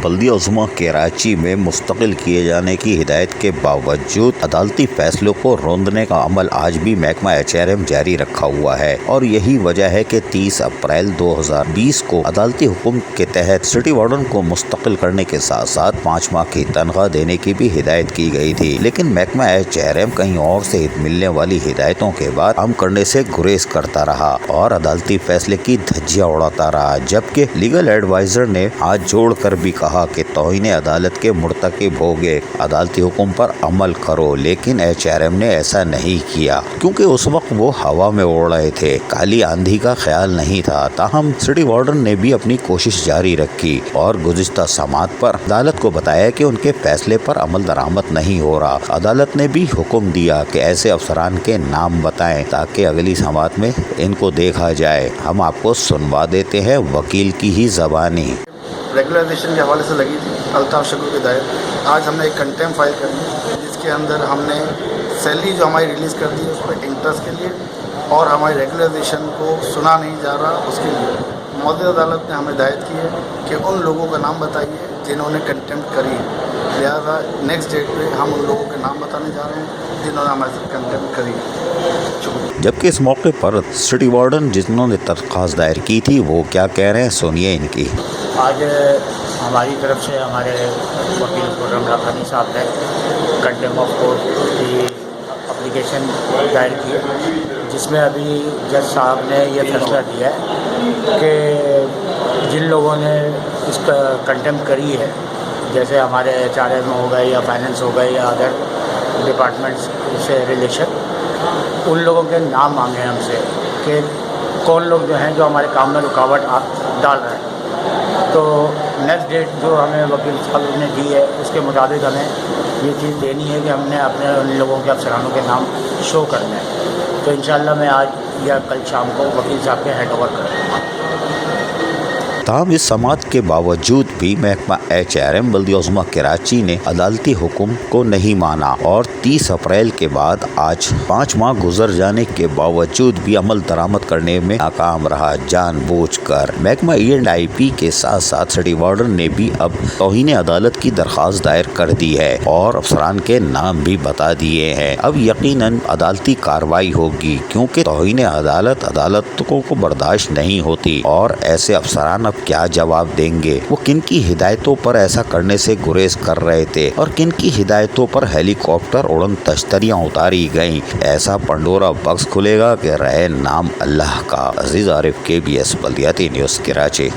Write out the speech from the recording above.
बल्दिया उज़्मा कराची में मुस्तकिल किए जाने की हिदायत के बावजूद अदालती फैसलों को रोंदने का अमल आज भी महकमा HRM जारी रखा हुआ है और यही वजह है कि 30 अप्रैल 2020 को अदालती हुक्म के तहत सिटी वार्डन को मुस्तकिल करने के साथ साथ 5 माह की तनख्वाह देने की भी हिदायत की गई थी, लेकिन महकमा HRM कहीं और से मिलने वाली हिदायतों के बाद काम करने से गुरेज करता रहा और अदालती फैसले की धज्जियां उड़ाता रहा। जबकि लीगल एडवाइजर ने हाथ जोड़कर भी कहा कि तौहीन अदालत के मुर्तकिब हो गए, अदालती हुक्म पर अमल करो, लेकिन HRM ने ऐसा नहीं किया क्योंकि उस वक्त वो हवा में उड़ रहे थे, काली आंधी का ख्याल नहीं था। ताहम सिटी वार्डन ने भी अपनी कोशिश जारी रखी और गुज़िश्ता समात पर अदालत को बताया कि उनके फैसले पर अमल दरामद नहीं हो रहा। अदालत ने भी हुक्म दिया कि ऐसे अफसरान के नाम बताएं ताकि अगली समात में इनको देखा जाए। हम आपको सुनवा देते हैं वकील की ही ज़बानी। रेगुलराइजेशन के हवाले से लगी थी अल्ताफ शकूर की हिदायत। आज हमने एक कंटेम्प्ट फाइल कर दी जिसके अंदर हमने सैलरी जो हमारी रिलीज़ कर दी उस पर इंटरेस्ट के लिए और हमारी रेगुलराइजेशन को सुना नहीं जा रहा उसके लिए मौजूदा अदालत ने हमें हिदायत की है कि उन लोगों का नाम बताइए जिन्होंने कंटेम्प्ट करी है। लिहाजा नेक्स्ट डेट पे हम उन लोगों के नाम बताने जा रहे हैं जिन्होंने हमारे कंटेम्प्ट करी है। जबकि इस मौके पर सिटी वार्डन जिन्होंने दरख्वास्त दायर की थी वो क्या कह रहे हैं, सुनिए इनकी। आज हमारी तरफ से हमारे वकील खुर्रम लाखानी साहब ने कंटेम्प्ट ऑफ कोर्ट की एप्लीकेशन दायर की है, जिसमें अभी जज साहब ने यह फैसला दिया है कि जिन लोगों ने इस कंटेम्प्ट करी है, जैसे हमारे HRM हो गए या फाइनेंस हो गए या अदर डिपार्टमेंट्स से रिलेशन, उन लोगों के नाम मांगे हमसे कि कौन लोग जो हैं जो हमारे काम में रुकावट डाल रहे हैं। तो नेक्स्ट डेट जो हमें वकील साहब ने दी है उसके मुताबिक हमें ये चीज़ देनी है कि हमने अपने उन लोगों के अफसरानों के नाम शो करने हैं। तो इंशाल्लाह मैं आज या कल शाम को वकील साहब के हैंड ओवर करूँगा। ताहम इस समात के बावजूद भी महकमा HRM बल्दिया उज़्मा कराची ने अदालती हुक्म को नहीं माना और 30 अप्रैल के बाद आज 5 माह गुजर जाने के बावजूद भी अमल दरामद करने में नाकाम रहा जानबूझकर। महकमा E&IP के साथ साथ सिटी वार्डन ने भी अब तौहीन अदालत की दरख्वास्त दायर कर दी है और अफसरान के नाम भी बता दिए हैं। अब यकीनन अदालती कार्रवाई होगी क्योंकि तौहीन अदालत अदालतों को बर्दाश्त नहीं होती और ऐसे अफसरान क्या जवाब देंगे, वो किन की हिदायतों पर ऐसा करने से गुरेज कर रहे थे और किन की हिदायतों पर हेलीकॉप्टर उड़न तश्तरियां उतारी गईं। ऐसा पंडोरा बक्स खुलेगा कि रहे नाम अल्लाह का। अजीज आरिफ KBS बल्दियाती न्यूज़ कराची।